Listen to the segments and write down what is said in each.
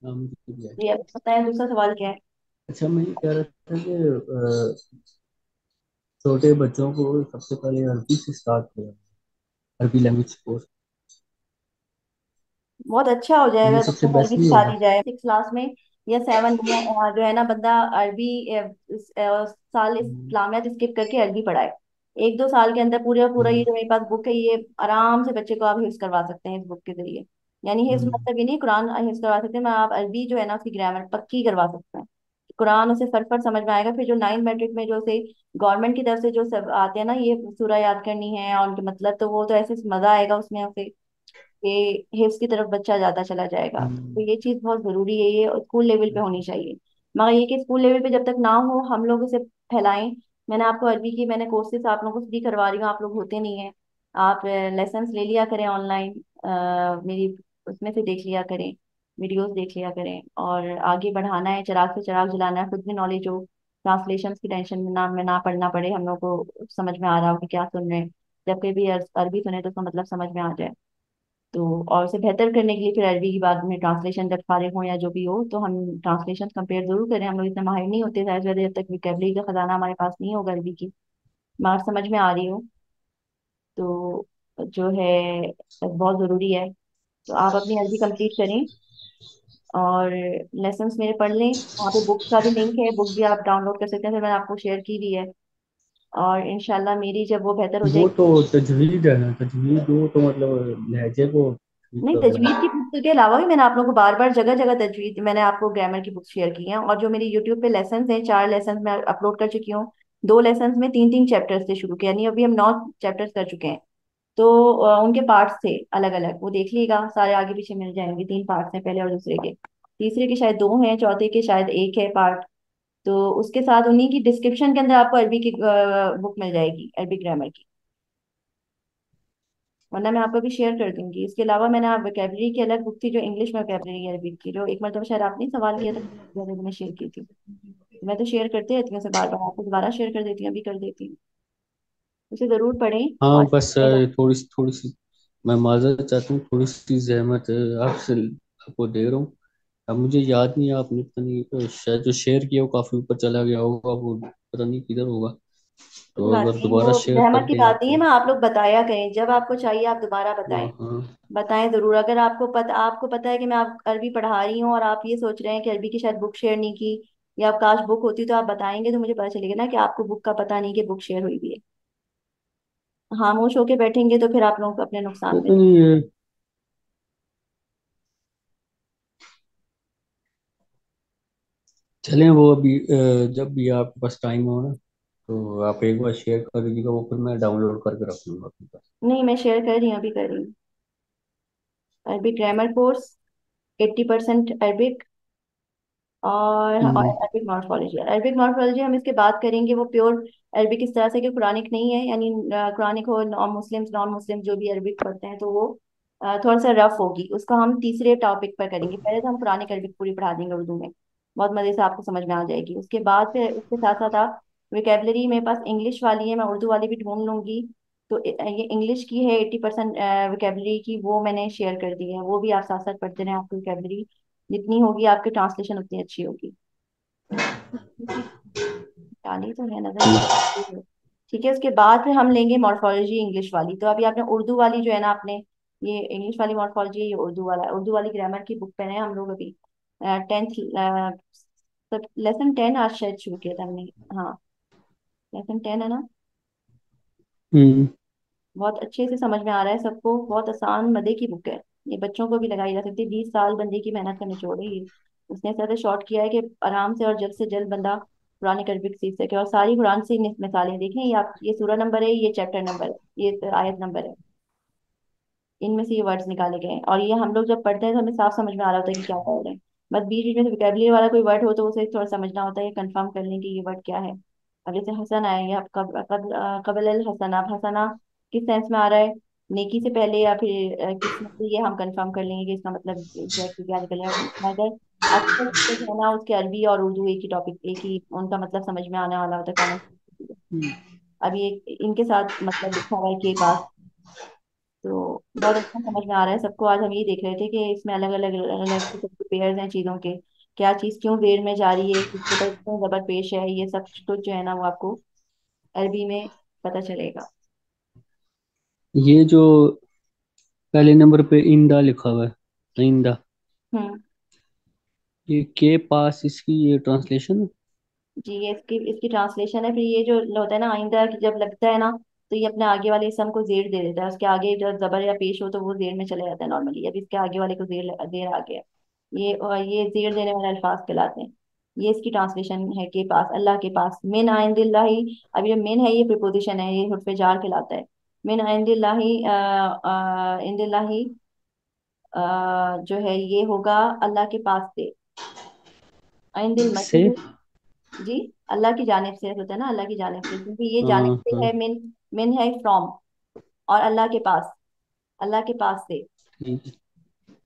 हाँ, मुझे भी है। ये अब पता है दूसरा सवाल क्या है? अच्छा, मैं ये कह रहा था कि छोटे बच्चों को सबसे पहले अरबी से स्टार्ट करें, अरबी लैंग्वेज कोर्स। बहुत अच्छा हो ये जाएगा, तब सबसे तक अरबी बेस्ट नहीं सिखा होगा? दी जाए 6 क्लास में या 7 में। जो है ना बंदा अरबी साल हम्म, इस्लामियात स्किप करके अरबी पढ़ाए। 1-2 साल के अंदर पूरा पूरा ये हम्म, जो मेरे पास बुक है, ये आराम से बच्चे को आप हिफ्ज करवा सकते हैं इस बुक के जरिए। यानी हिफ्ज हम्म, मतलब ये नहीं कुरान हिफ्ज करवा सकते हैं, मैं आप अरबी जो है ना उसकी ग्रामर पक्की करवा सकते हैं। कुरान उसे फट फट समझ में आएगा। फिर जो 9 मैट्रिक में जो से गवर्नमेंट की तरफ से जो सब आते हैं ना, ये सूरह याद करनी है और उनके मतलब, तो वो तो ऐसे मजा आएगा उसमें उसे कि हिफ्ज की तरफ बच्चा ज्यादा चला जाएगा। तो हम्म, ये चीज बहुत जरूरी है, ये स्कूल लेवल पे होनी चाहिए। मगर ये कि स्कूल लेवल पे जब तक ना हो हम लोग इसे फैलाएं। मैंने आपको अरबी की मैंने कोर्सेज आप लोगों को फ्री करवा रही हूँ, आप लोग होते नहीं है। आप लेसन्स ले लिया करें ऑनलाइन, मेरी उसमें से देख लिया करें, वीडियोस देख लिया करें। और आगे बढ़ाना है, चिराग से चिराग जलाना है, खुद भी नॉलेज हो। ट्रांसलेशन की टेंशन में ना पढ़ना पड़े, हम लोग को समझ में आ रहा हो कि क्या सुन रहे हैं। जब कभी भी अरबी सुने तो उसका मतलब समझ में आ जाए। तो और उसे बेहतर करने के लिए फिर अरबी की बाद में ट्रांसलेशन जब फारिग हो या जो भी हो, तो हम ट्रांसलेशन कंपेयर जरूर करें। हम लोग इतने माहिर नहीं होते शायद ज्यादा, जब तक विकेबलरी का खजाना हमारे पास नहीं होगा अरबी की, मार समझ में आ रही हो। तो जो है बहुत ज़रूरी है। तो आप अपनी अरबी कंप्लीट करें और लेसन्स मेरे पढ़ लें। वहाँ पे बुक का भी लिंक है, बुक भी आप डाउनलोड कर सकते हैं, फिर मैंने आपको शेयर की भी है। और इंशाल्लाह मेरी जब वो बेहतर हो वो जाएगी। तो तजवीज है ना, तजवीज वो तो मतलब लहजे को ठीक नहीं, कर तजवीद रहा की बुक के अलावा भी मैंने आप लोगों को बार बार जगह जगह तजवीद, मैंने आपको ग्रामर की बुक शेयर की हैं। और जो मेरी यूट्यूब पे लेसन हैं, 4 लेसन मैं अपलोड कर चुकी हूँ। 2 लेसन में 3-3 चैप्टर्स से शुरू किया, यानी अभी हम 9 चैप्टर्स कर चुके हैं। तो उनके पार्ट्स थे अलग अलग, वो देख लीजिएगा, सारे आगे पीछे मिल जाएंगे। 3 पार्ट्स हैं, पहले और दूसरे के। तीसरे के शायद 2 हैं, चौथे के शायद एक है पार्ट। तो उसके साथ उन्हीं की डिस्क्रिप्शन के अंदर आपको अरबी की बुक मिल जाएगी, अरबी ग्रामर की। वरना मैं आपको भी शेयर कर दूंगी। इसके अलावा मैंने आप वोकेबलरी की अलग बुक थी, जो इंग्लिश में वोकेबलरी है अरबी की, जो एक मरतबा शायद आपने सवाल किया था, जब मैंने शेयर की थी। मैं तो शेयर करती रहती हूँ उसे, बार बार आपको दोबारा शेयर कर देती हूँ, अभी कर देती हूँ। उसे जरूर पढ़ें। हाँ, और बस थोड़ी सी मैं माजरत चाहता हूँ, थोड़ी सी जहमत आपसे आपको दे रहा हूँ। अब मुझे याद नहीं है, आपने पता नहीं शायद जो शेयर किया वो काफी ऊपर चला गया होगा, वो पता नहीं किधर होगा। कोई तो बात अगर नहीं, वो दोबारा शेयर जहमत कर की दें बात आप नहीं है। तो। मैं आप लोग बताया करें, जब आपको चाहिए आप दोबारा हाँ, बताएं। हाँ, बताएं जरूर। अगर आपको पता है कि मैं आप अरबी पढ़ा रही हूँ और आप ये सोच रहे हैं कि अरबी की शायद बुक शेयर नहीं की, या आप काश बुक होती, तो आप बताएंगे तो मुझे पता चलेगा ना कि आपको बुक का पता नहीं कि बुक शेयर हुई भी है। खामोश होके बैठेंगे तो फिर आप लोग अपने नुकसान में। पता नहीं चलें वो अभी जब भी आपके पास टाइम हो ना, तो आप एक बार शेयर कर दीजिएगा, वो फिर मैं डाउनलोड करके रख लूंगा अपने पास। नहीं, मैं शेयर कर रही हूँ, अभी कर रही हूँ। Arabic grammar course, 80% Arabic. और हम्म, अरबिक मॉर्फोलॉजी, अरबिक मॉर्फोलॉजी हम इसके बात करेंगे। वो प्योर अरबिक इस तरह से कि कुरानिक नहीं है, यानी कुरानिक हो, नॉन मुस्लिम जो भी अरबिक पढ़ते हैं तो वो थोड़ा सा रफ होगी। उसका हम तीसरे टॉपिक पर करेंगे। पहले तो हम कुरानिक अरबिक पूरी पढ़ा देंगे उर्दू में, बहुत मजे से आपको समझ में आ जाएगी। उसके बाद फिर उसके साथ साथ आप विकेबलरी मेरे पास इंग्लिश वाली है, मैं उर्दू वाली भी ढूंढ लूंगी। तो ये इंग्लिश की है 80% विकेबलरी की, वो मैंने शेयर कर दी है। वो भी आप साथ साथ पढ़ते रहें, आपकी विकेबलरी जितनी होगी आपकी ट्रांसलेशन उतनी अच्छी होगी। डाली तो है, नजर नहीं आ रही है। ठीक है, उसके बाद फिर हम लेंगे मॉर्फोलॉजी इंग्लिश वाली। तो अभी आपने उर्दू वाली जो है ना, आपने ये इंग्लिश वाली मॉर्फोलॉजी है, ये उर्दू वाला है। उर्दू वाली ग्रामर की बुक पे हैं हम लोग अभी। 10th लेसन 10 आज शायद शुरू किया था हमने। हाँ, लेसन 10 है ना। हम्म, बहुत अच्छे से समझ में आ रहा है सबको, बहुत आसान मजे की बुक है। ये बच्चों को भी लगाई जा सकती है, 20 साल बंदे की मेहनत का निचोड़ है ये। उसने ऐसा शॉर्ट किया है कि आराम से और जल्द से जल्द बंदा कुरान अरबिक सीख सके। और सारी कुरान से मिसालें देखें, ये आप, ये सूरा नंबर है, ये चैप्टर नंबर है, ये आयत नंबर है, इनमें से ये वर्ड्स निकाले गए हैं। और ये हम लोग जब पढ़ते हैं तो हमें साफ समझ में आ रहा होता है कि क्या पढ़ रहे हैं। बस बीच बीच में से वोकेबलरी वाला कोई वर्ड हो तो उसे थोड़ा समझना होता है, कंफर्म कर लें कि ये वर्ड क्या है। अब जैसे हसन आएंगे, आप कबल अल हसन, आप हसना किस सेंस में आ रहा है, नेकी से पहले या फिर किस में से, ये हम कंफर्म कर लेंगे कि इसका मतलब एग्जैक्टली क्या निकल रहा है। अगर अक्सर तो जो है ना, उसके अरबी और उर्दू एक ही टॉपिक, एक ही उनका मतलब समझ में आने वाला होता है, कॉमन। अभी एक इनके साथ मतलब लिखा हुआ है के पास, तो बहुत अच्छा समझ में आ रहा है सबको। आज हम ये देख रहे थे कि इसमें अलग अलग अलग सबके पेयर्स हैं चीज़ों के, क्या चीज़ क्यों देर में जा रही है, किसके ऊपर क्यों जबर पेश है, ये सब कुछ जो है ना वो आपको अरबी में पता चलेगा। ये जो पहले नंबर पे इंदा लिखा हुआ है, इंदा, हम्म। ये के पास, इसकी ये ट्रांसलेशन है? जी ये इसकी इसकी ट्रांसलेशन है। फिर ये जो होता है ना आइंदा कि जब लगता है ना, तो ये अपने आगे वाले इसम को जेर दे देता है। उसके आगे जब जबर या पेश हो तो वो जेर में चले जाता है नॉर्मली। अब इसके आगे वाले को जेर जेर आ गया, ये और ये जेर देने वाले अल्फाज कहलाते हैं। ये इसकी ट्रांसलेशन है के पास, अल्लाह के पास। मिन आइंदिल्लाही, अब ये मिन है, ये प्रिपोजिशन है, ये हुर्फ जार कहलाता है। मिन आइंदिल्लाही इंदिल्लाही जो है ये होगा अल्लाह के पास से। आइंदिल से। मसीह, जी अल्लाह की जानिब से होता है ना, अल्लाह की जानिब से, क्योंकि ये जानिब हाँ से हाँ। है। मिन, मिन है फ्रॉम, और अल्लाह के पास, अल्लाह के पास से। ठीक है।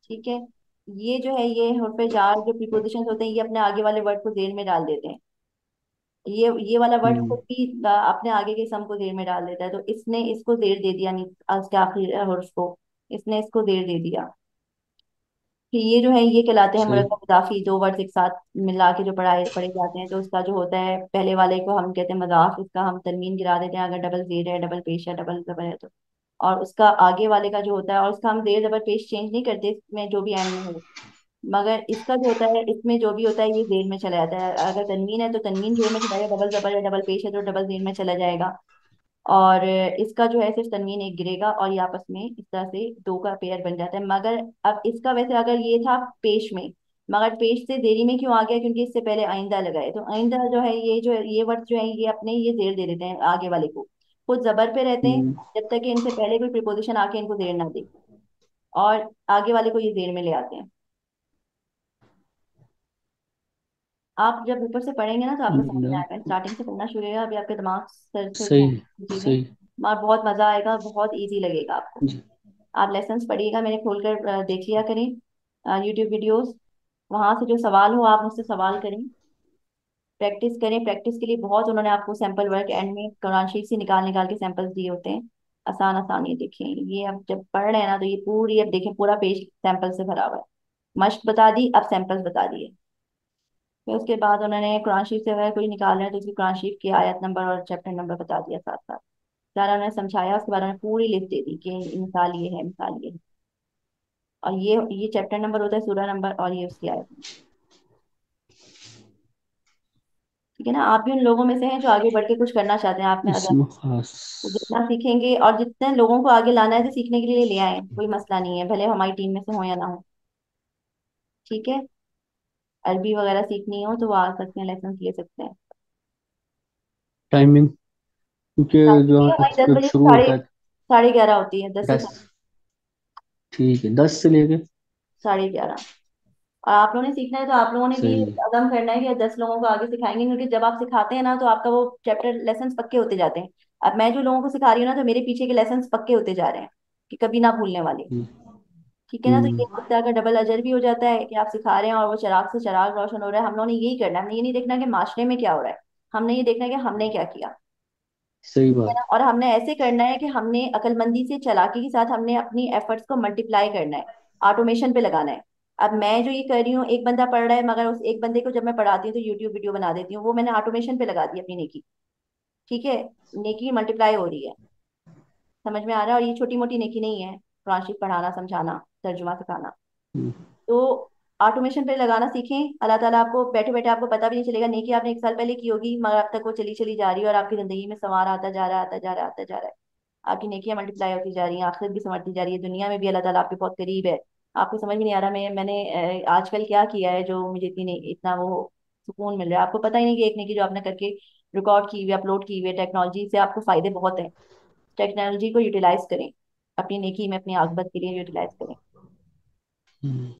ठीक है। ये जो है ये हरफ जार जो प्रीपोजिशन होते हैं ये अपने आगे वाले वर्ड को जेर में डाल देते हैं। ये वाला वर्ड हम्म खुद भी अपने आगे के सम को जेर में डाल देता है। तो इसने इसको जेर दे दिया, उसके आखिरी हर्फ को इसने इसको जेर दे दिया। कि ये जो है ये कहलाते हैं सही। मुरक्कब इजाफी, दो वर्ड्स एक साथ मिला के जो पढ़ाए पढ़े जाते हैं। तो उसका जो होता है पहले वाले को हम कहते हैं मजाफ, इसका हम तनवीन गिरा देते हैं अगर डबल जेर है, डबल पेश है, डबल जबर है तो। और उसका आगे वाले का जो होता है, और उसका हम जेर जबर पेश चेंज नहीं करते इसमें जो भी एंड में हो। मगर इसका जो होता है इसमें जो भी होता है ये जेर में चला जाता है। अगर तनवीन है तो तनवीन जेर में चला जाएगा, डबल जबर है, डबल पेश है तो डबल जेर में चला जाएगा। और इसका जो है सिर्फ तनवीन एक गिरेगा और ये आपस में इस तरह से दो का पेयर बन जाता है। मगर अब इसका वैसे अगर ये था पेश में, मगर पेश से देरी में क्यों आ गया, क्योंकि इससे पहले आइंदा लगाए। तो आइंदा जो है ये जो ये वर्ड जो है ये अपने ये जेर दे देते हैं आगे वाले को, खुद जबर पे रहते हैं हम्म जब तक कि इनसे पहले कोई प्रिपोजिशन आके इनको जेर ना दे, और आगे वाले को ये जेर में ले आते हैं। आप जब ऊपर से पढ़ेंगे ना तो आपको समझ में इंदा। आएगा। स्टार्टिंग से पढ़ना शुरू होगा, अभी आपके दिमाग सर से सही। चीजें, सही। और बहुत मजा आएगा, बहुत इजी लगेगा आपको। जी। आप लेसन्स पढ़िएगा, मैंने खोलकर देख लिया करें यूट्यूब वीडियोस। वहां से जो सवाल हो आप मुझसे सवाल करें, प्रैक्टिस करें। प्रैक्टिस के लिए बहुत उन्होंने आपको सैंपल वर्क एंड में कुरान शरीफ से निकाल निकाल के सैंपल्स दिए होते हैं। आसान आसान ये देखें, ये अब जब पढ़ रहे हैं ना तो ये पूरी अब देखें पूरा पेज सैंपल से भरा हुआ है। मश्क बता दी, अब सैंपल्स बता दिए। फिर उसके बाद उन्होंने कुरान शरीफ से अगर कोई निकाल रहे हैं तो उसकी कुरान शरीफ की आयत नंबर और चैप्टर नंबर बता दिया साथ साथ। सारा उन्होंने समझाया, उसके बाद उन्होंने पूरी लिस्ट दे दी कि मिसाल ये है, मिसाल ये है। और ये चैप्टर नंबर होता है, सूरह नंबर, और ये उसकी आयत। ठीक है ना। आप भी उन लोगों में से हैं जो आगे बढ़ के कुछ करना चाहते हैं। आप में अगर इसमें खास। तो जितना सीखेंगे और जितने लोगों को आगे लाना है तो सीखने के लिए ले आए, कोई मसला नहीं है, भले हमारी टीम में से हो या ना हो। ठीक है। अरबी वगैरह सीखनी हो तो वो आ सकते हैं, लेसन ले सकते हैं। टाइमिंग, क्योंकि जो ये भाई आज 10 बजे से शुरू साढ़े होता है साढ़े ग्यारह होती है, 10 से 10। ठीक है, 10 से लेके। साढ़े ग्यारह। और आप लोगों ने सीखना है तो आप लोगों ने भी सही। कदम करना है कि 10 लोगों को आगे सिखाएंगे, क्योंकि जब आप सिखाते हैं ना तो आपका वो चैप्टर लेसन पक्के होते जाते हैं। अब मैं जो लोगों को सिखा रही हूँ ना तो मेरे पीछे के लेसन पक्के होते जा रहे हैं कि कभी ना भूलने वाले। हम्म ठीक है ना। तो ये हम्म, एक तरह का डबल अजर भी हो जाता है कि आप सिखा रहे हैं और वो चिराग से चिराग रोशन हो रहा है। हम लोगों ने यही करना है, हमने ये नहीं देखना कि माशरे में क्या हो रहा है, हमने ये देखना है कि हमने क्या किया। सही ठीक है बात। ना। और हमने ऐसे करना है कि हमने अकलमंदी से चालाकी के साथ हमने अपनी एफर्ट्स को मल्टीप्लाई करना है, ऑटोमेशन पे लगाना है। अब मैं जो ये कर रही हूँ, एक बंदा पढ़ रहा है मगर उस एक बंदे को जब मैं पढ़ाती हूँ तो यूट्यूब वीडियो बना देती हूँ, वो मैंने ऑटोमेशन पे लगा दी अपनी नेकी। ठीक है। नेकी मल्टीप्लाई हो रही है, समझ में आ रहा है। और ये छोटी मोटी नेकी नहीं है, कुरान शरीफ पढ़ाना, समझाना, तर्जुमा सिखाना। हम्म तो ऑटोमेशन पे लगाना सीखें। अल्लाह ताला आपको बैठे बैठे आपको पता भी नहीं चलेगा, नेकी आपने 1 साल पहले की होगी मगर अब तक वो चली चली जा रही है और आपकी जिंदगी में संवार आता जा रहा है, आता जा रहा है, आता जा रहा है। आपकी नेकियां मल्टीप्लाई होती जा रही हैं, आखिरत भी संवरती जा रही है, दुनिया में भी अल्लाह ताला आपके बहुत करीब है। आपको समझ में नहीं आ रहा मैंने आजकल क्या किया है जो मुझे इतना वो सुकून मिल रहा है। आपको पता ही नहीं कि एक नेकी जो आपने करके रिकॉर्ड की हुई, अपलोड की हुई है, टेक्नोलॉजी से आपको फायदे बहुत हैं। टेक्नोलॉजी को यूटिलाइज करें, अपनी नेकी में अपनी आखिरत के लिए यूटिलाइज करें। हम्म।